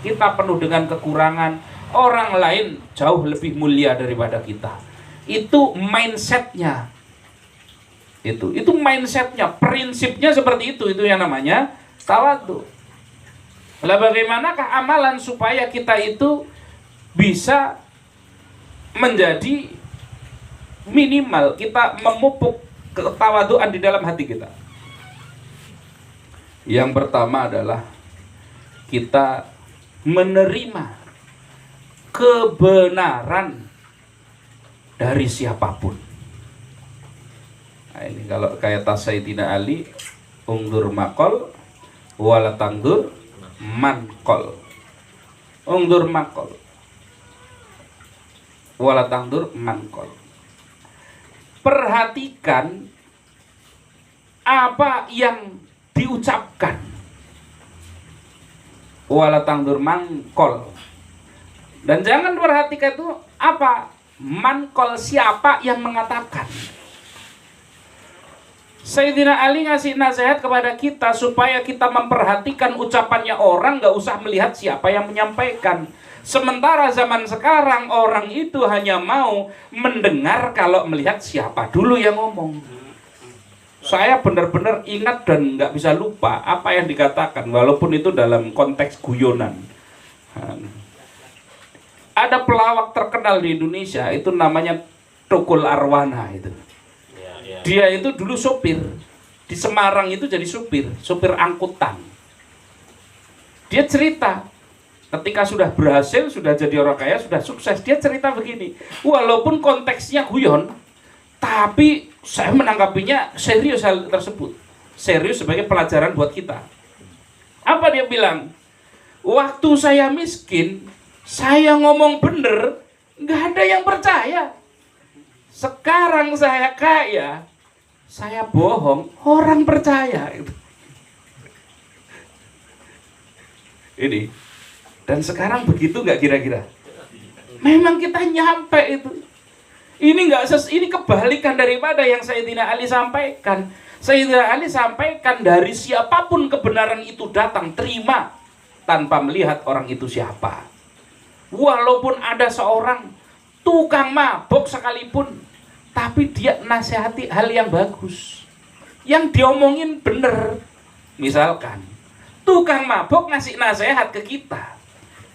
kita penuh dengan kekurangan, orang lain jauh lebih mulia daripada kita. Itu mindsetnya. Itu mindsetnya, prinsipnya seperti itu yang namanya tawadhu. Lah bagaimanakah amalan supaya kita itu bisa menjadi minimal kita memupuk ketawaduan di dalam hati kita? Yang pertama adalah kita menerima kebenaran dari siapapun. Nah, ini kalau kayak Sayyidina Ali, ungdur makol wala tangdur mankol. Ungdur makol wala tangdur mankol. Perhatikan apa yang diucapkan. Wala tangdur mankol. Dan jangan perhatikan itu apa mankol, siapa yang mengatakan. Sayyidina Ali ngasih nasihat kepada kita supaya kita memperhatikan ucapannya orang, gak usah melihat siapa yang menyampaikan. Sementara zaman sekarang orang itu hanya mau mendengar kalau melihat siapa dulu yang ngomong. Saya benar-benar ingat dan gak bisa lupa apa yang dikatakan, walaupun itu dalam konteks guyonan. Ada pelawak terkenal di Indonesia, itu namanya Tukul Arwana itu. Dia itu dulu sopir di Semarang, itu jadi sopir angkutan. Dia cerita ketika sudah berhasil, sudah jadi orang kaya, sudah sukses, dia cerita begini, walaupun konteksnya guyon, tapi saya menanggapinya serius hal tersebut, serius sebagai pelajaran buat kita. Apa dia bilang? Waktu saya miskin, saya ngomong bener, nggak ada yang percaya. Sekarang saya kaya, saya bohong, orang percaya. Ini. Dan sekarang begitu nggak kira-kira? Memang kita nyampe itu. Ini kebalikan daripada yang Sayyidina Ali sampaikan. Sayyidina Ali sampaikan dari siapapun kebenaran itu datang, terima tanpa melihat orang itu siapa. Walaupun ada seorang tukang mabok sekalipun, tapi dia nasihati hal yang bagus, yang diomongin bener. Misalkan tukang mabok ngasih nasihat ke kita,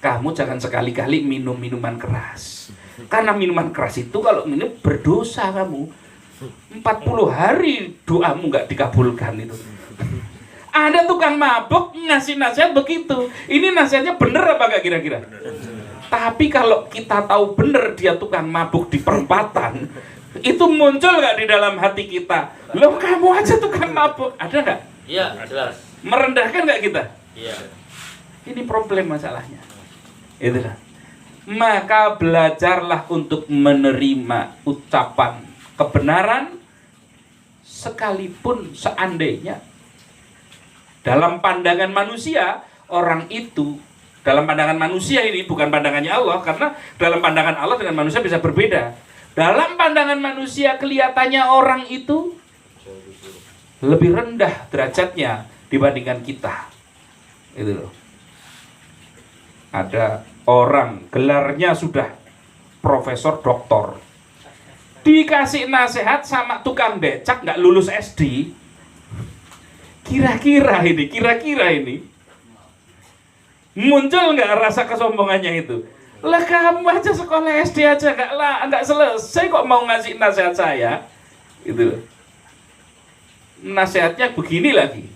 kamu jangan sekali-kali minum minuman keras, karena minuman keras itu kalau minum berdosa kamu, 40 hari doamu gak dikabulkan itu. Ada tukang mabok ngasih nasihat begitu. Ini nasihatnya bener apa gak kira-kira? Tapi kalau kita tahu bener dia tukang mabuk di perempatan, itu muncul gak di dalam hati kita? Loh, kamu aja tukang mabuk, ada gak? Iya, jelas. Merendahkan gak kita? Iya. Ini problem masalahnya. Itulah. Maka belajarlah untuk menerima ucapan kebenaran, sekalipun seandainya dalam pandangan manusia orang itu, dalam pandangan manusia ini bukan pandangannya Allah, karena dalam pandangan Allah dengan manusia bisa berbeda. Dalam pandangan manusia kelihatannya orang itu lebih rendah derajatnya dibandingkan kita. Itu loh. Ada orang gelarnya sudah profesor doktor, dikasih nasihat sama tukang becak nggak lulus SD. Kira-kira ini muncul nggak rasa kesombongannya itu? Lah kamu aja sekolah SD aja nggak selesai kok mau ngasih nasihat saya? Itu nasihatnya begini lagi.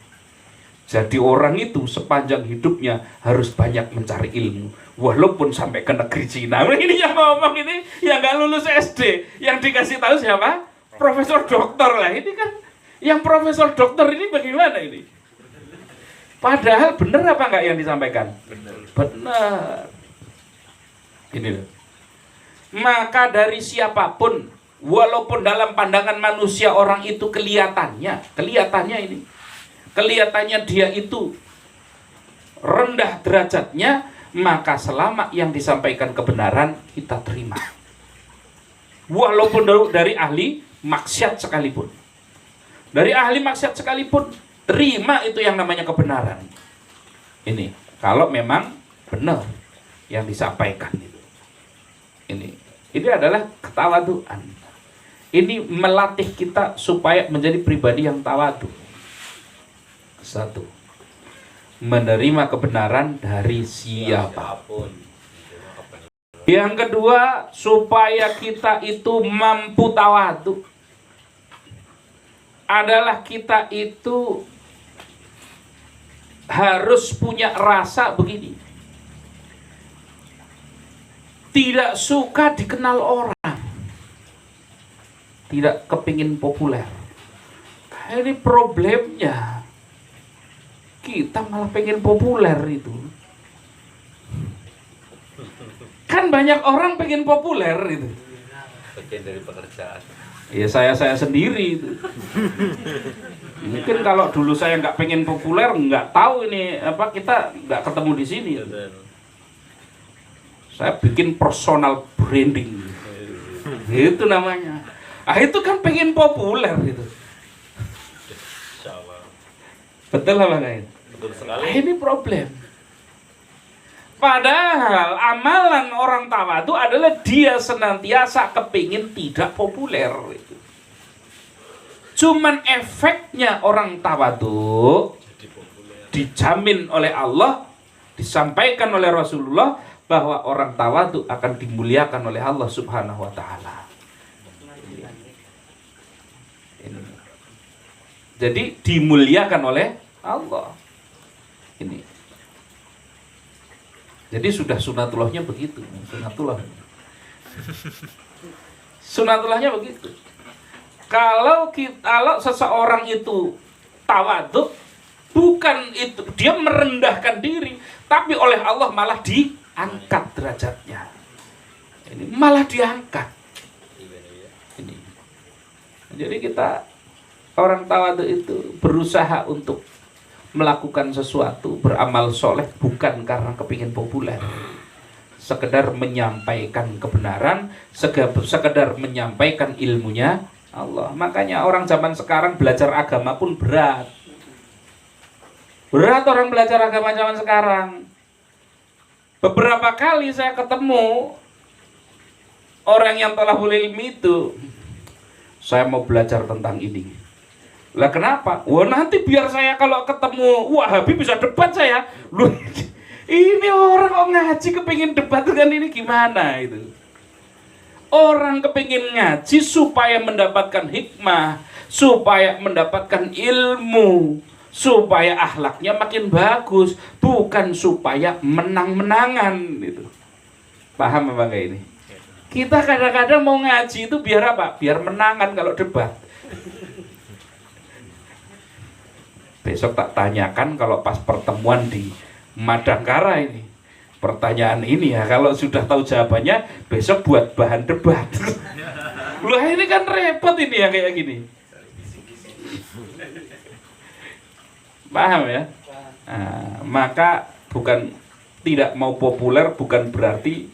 Jadi orang itu sepanjang hidupnya harus banyak mencari ilmu, walaupun sampai ke negeri Cina. Ini yang ngomong ini yang nggak lulus SD, yang dikasih tahu siapa? Profesor doktor lah. Ini kan yang profesor doktor ini bagaimana ini? Padahal benar apa enggak yang disampaikan? Benar. Ini loh. Maka dari siapapun, walaupun dalam pandangan manusia orang itu kelihatannya dia itu rendah derajatnya, maka selama yang disampaikan kebenaran kita terima. Walaupun dari ahli maksiat sekalipun. Dari ahli maksiat sekalipun, terima itu yang namanya kebenaran. Ini, kalau memang benar yang disampaikan itu. Ini adalah ketawaduan. Ini melatih kita supaya menjadi pribadi yang tawadu. Satu, menerima kebenaran dari siapapun. Yang kedua, supaya kita itu mampu tawadu, adalah kita itu harus punya rasa begini. Tidak suka dikenal orang, tidak kepingin populer. Ini problemnya, kita malah pengen populer itu. Kan banyak orang pengen populer itu. Bagian dari pekerjaan. Ya saya sendiri itu. Mungkin kalau dulu saya nggak pengen populer, nggak tahu ini apa, kita nggak ketemu di sini. Saya bikin personal branding, itu namanya. Ah itu kan pengen populer itu. Betul apa enggak? Betul sekali. Ini problem. Padahal amalan orang tawadu adalah dia senantiasa kepingin tidak populer itu. Cuman efeknya orang tawadu dijamin oleh Allah, disampaikan oleh Rasulullah, bahwa orang tawadu akan dimuliakan oleh Allah Subhanahu wa taala. Jadi dimuliakan oleh Allah. Ini. Jadi sudah sunatullahnya begitu, sunatullahnya begitu. Kalau seseorang itu tawadu, bukan itu dia merendahkan diri, tapi oleh Allah malah diangkat derajatnya. Ini malah diangkat. Ini. Jadi kita orang tawadu itu berusaha untuk melakukan sesuatu, beramal soleh bukan karena kepingin populer, sekedar menyampaikan kebenaran, sekedar menyampaikan ilmunya Allah. Makanya orang zaman sekarang belajar agama pun berat orang belajar agama zaman sekarang. Beberapa kali saya ketemu orang yang thalabul ilmi itu, saya mau belajar tentang ini. Lah kenapa? Wah nanti biar saya kalau ketemu Wahabi bisa debat saya. Loh, ini orang kok ngaji kepingin debat dengan ini gimana itu? Orang kepingin ngaji supaya mendapatkan hikmah, supaya mendapatkan ilmu, supaya akhlaknya makin bagus, bukan supaya menang-menangan gitu. Paham apa kayak ini? Kita kadang-kadang mau ngaji itu biar apa? Biar menangan kalau debat. Besok tak tanyakan kalau pas pertemuan di Madangkara ini, pertanyaan ini ya, kalau sudah tahu jawabannya besok buat bahan debat. Loh ini kan repot ini ya kayak gini. Paham ya? Nah, maka bukan tidak mau populer bukan berarti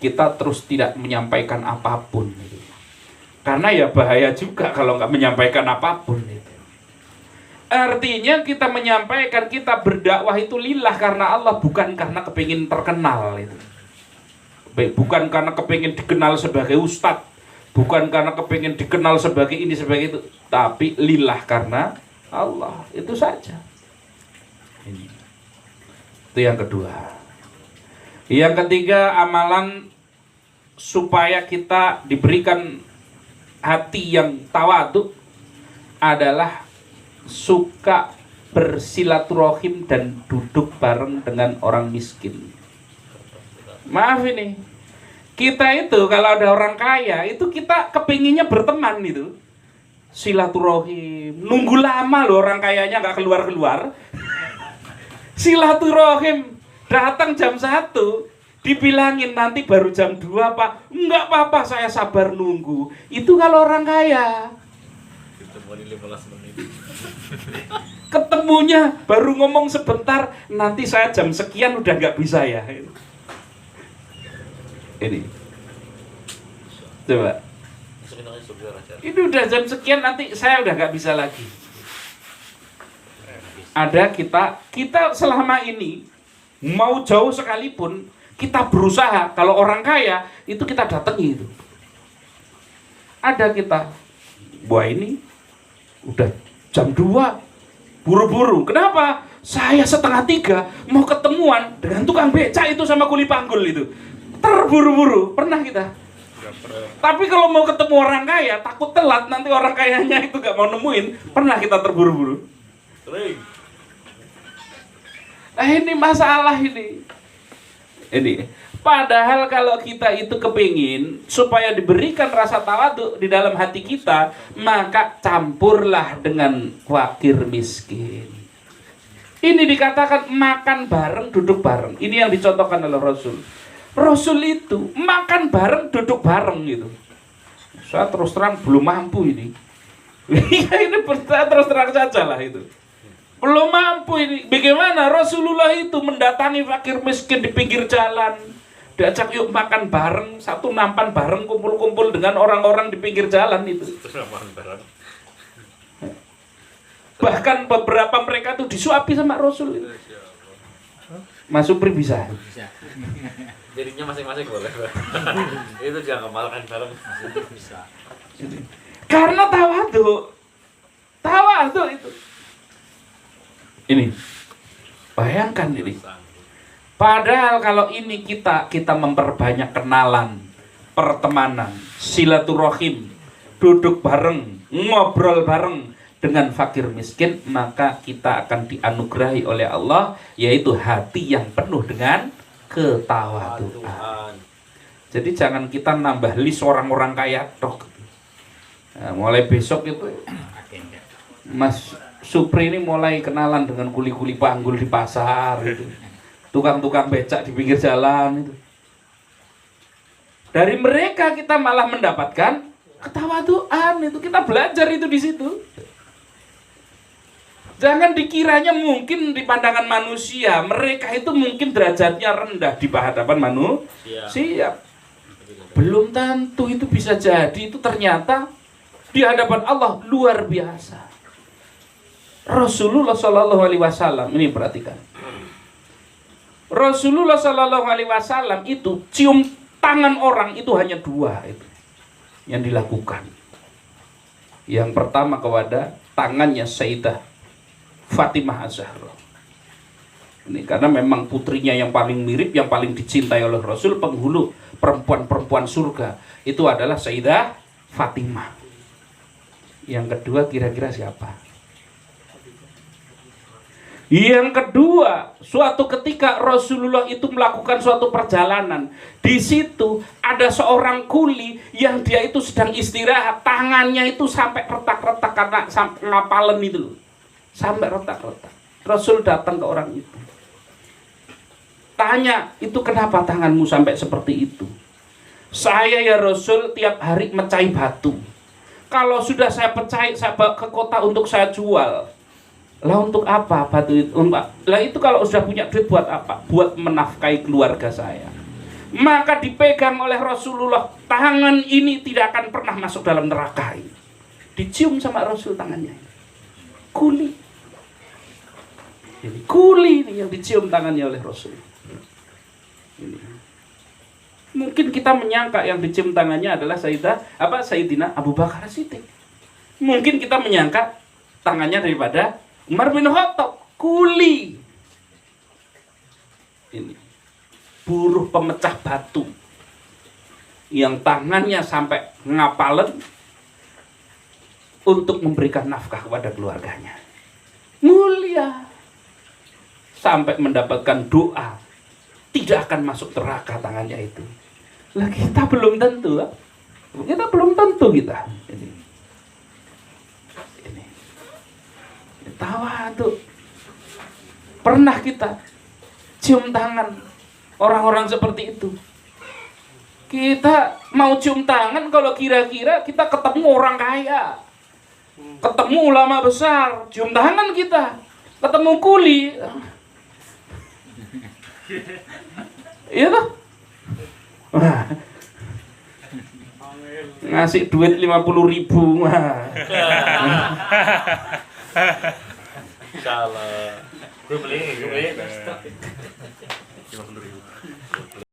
kita terus tidak menyampaikan apapun. Karena ya bahaya juga kalau nggak menyampaikan apapun. Artinya kita menyampaikan, kita berdakwah itu lillah karena Allah, bukan karena kepingin terkenal itu. Bukan karena kepingin dikenal sebagai ustadz, bukan karena kepingin dikenal sebagai ini sebagai itu, tapi lillah karena Allah, itu saja. Ini. Itu yang kedua. Yang ketiga, amalan supaya kita diberikan hati yang tawadu adalah suka bersilaturahim dan duduk bareng dengan orang miskin. Maaf ini, kita itu kalau ada orang kaya itu kita kepinginnya berteman itu, silaturahim. Nunggu lama loh orang kayanya nggak keluar. Silaturahim datang jam 1, dibilangin nanti baru jam 2 Pak. Enggak apa-apa, saya sabar nunggu. Itu kalau orang kaya. Ketemunya baru ngomong sebentar, nanti saya jam sekian udah nggak bisa ya. Ini coba, ini udah jam sekian, nanti saya udah nggak bisa lagi. Ada kita selama ini Mau jauh sekalipun kita berusaha. Kalau orang kaya itu kita datangi itu. Ada kita, wah ini udah jam 2, buru-buru. Kenapa? Saya 2:30 mau ketemuan dengan tukang becak itu sama kuli panggul itu. Terburu-buru, pernah kita. Tapi kalau mau ketemu orang kaya, takut telat, nanti orang kayanya itu gak mau nemuin. Pernah kita terburu-buru. Nah ini masalah ini. Padahal kalau kita itu kepingin supaya diberikan rasa tawadhu di dalam hati kita, maka campurlah dengan fakir miskin. Ini dikatakan makan bareng, duduk bareng. Ini yang dicontohkan oleh Rasul. Rasul itu makan bareng, duduk bareng gitu. Saya terus terang belum mampu ini. Ini saya terus terang saja lah itu. Belum mampu ini. Bagaimana Rasulullah itu mendatangi fakir miskin di pinggir jalan. Diajak yuk makan bareng, satu nampan bareng, kumpul-kumpul dengan orang-orang di pinggir jalan itu. Bahkan beberapa mereka tuh disuapi sama Rasul itu. Mas Supri bisa. Jadinya masing-masing boleh. Itu jangan makan bareng. Bisa. Karena tawadhu itu. Ini, bayangkan ini. Padahal kalau ini kita memperbanyak kenalan, pertemanan, silaturahim, duduk bareng, ngobrol bareng dengan fakir miskin, maka kita akan dianugerahi oleh Allah, yaitu hati yang penuh dengan ketawaduan. Jadi jangan kita nambah list orang-orang kaya dok. Nah, mulai besok itu Mas Supri ini mulai kenalan dengan kuli-kuli panggul di pasar itu. Tukang-tukang becak di pinggir jalan itu. Dari mereka kita malah mendapatkan ketawaduan itu. Kita belajar itu di situ. Jangan dikiranya mungkin di pandangan manusia mereka itu mungkin derajatnya rendah di hadapan manusia. Belum tentu itu bisa jadi itu ternyata di hadapan Allah luar biasa. Rasulullah Shallallahu Alaihi Wasallam ini perhatikan. Rasulullah Shallallahu Alaihi Wasallam itu cium tangan orang itu hanya 2 itu yang dilakukan. Yang pertama kepada tangannya Sayyidah Fatimah Az-Zahra. Ini karena memang putrinya yang paling mirip, yang paling dicintai oleh Rasul, penghulu perempuan-perempuan surga itu adalah Sayyidah Fatimah. Yang kedua kira-kira siapa? Yang kedua, suatu ketika Rasulullah itu melakukan suatu perjalanan. Di situ ada seorang kuli yang dia itu sedang istirahat, tangannya itu sampai retak-retak karena sampai ngapalen itu. Sampai retak-retak. Rasul datang ke orang itu. Tanya, itu kenapa tanganmu sampai seperti itu? Saya ya Rasul tiap hari mecahi batu. Kalau sudah saya pecahi, saya bawa ke kota untuk saya jual. Lah untuk apa batu itu? Lah itu kalau sudah punya duit buat apa? Buat menafkahi keluarga saya. Maka dipegang oleh Rasulullah. Tangan ini tidak akan pernah masuk dalam neraka ini. Dicium sama Rasul tangannya. Kuli. Ini kuli ini yang dicium tangannya oleh Rasul. Ini. Mungkin kita menyangka yang dicium tangannya adalah Sayyidina Abu Bakar Siddiq. Mungkin kita menyangka tangannya daripada Umar bin Khattab. Kuli. Ini buruh pemecah batu yang tangannya sampai ngapalen untuk memberikan nafkah kepada keluarganya. Mulia. Sampai mendapatkan doa, tidak akan masuk neraka tangannya itu. Lah kita belum tentu. Kita belum tentu kita. Ini. Tawadhu. Pernah kita cium tangan orang-orang seperti itu. Kita mau cium tangan kalau kira-kira kita ketemu orang kaya, ketemu ulama besar, cium tangan kita. Ketemu kuli, iya toh? Ngasih duit 50.000. Salah. Gue beli.